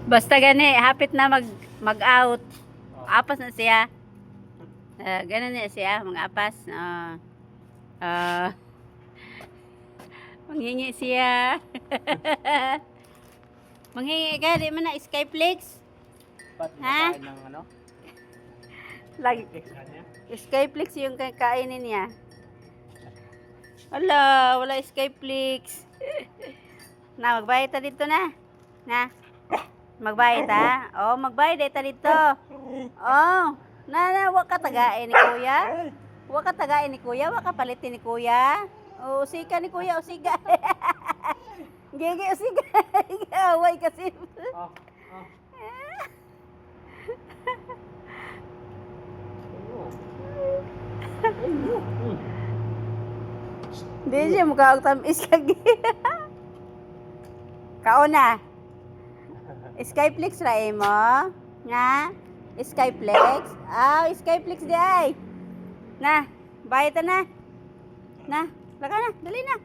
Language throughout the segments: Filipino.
Basta gani, hapit na mag-out. Apas na siya. Ganun na siya, mga apas. Manghingi siya. Manghingi ka, di man na Skyflix. Ha? Ng ano? Lagi. Fix kanya? Skyflix yung kainin niya. Wala Skyflix. Na, magbayad ta dito na. Na. Magbayad ha? Oh, magbayad ta dito. Oh, wa ka tagain ni kuya. Wa ka tagain ni kuya, wa ka palitin ni kuya. Oh, usika ni kuya, usika. Gigi, usika. Away kasi. Oh. Di siya mukha ang tamis kagi. Kauna. Skyflix ra mo? Nga? Skyflix? Skyflix di ay. Na, bayad na. Na, laka na, dali na.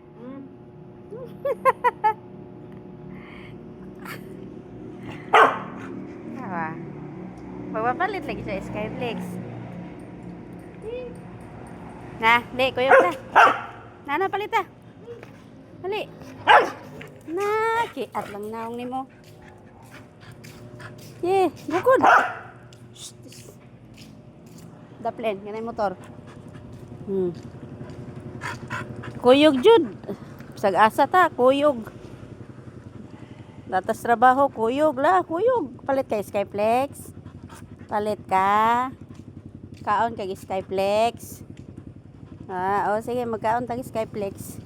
Awa. Magpapalit lagi sa Skyflix. Na, di, kuyog na. Nana, palit na. Dali. Na, kiat lang naong ni mo. Bukod. Daplen, ganay motor. Kuyog jud. Sag-asa ta, kuyog. Datas trabaho, kuyog la, kuyog. Palit kay Skyflex. Palit ka. Kaon kay Skyflex. Sige, magkaon tag Skyflex.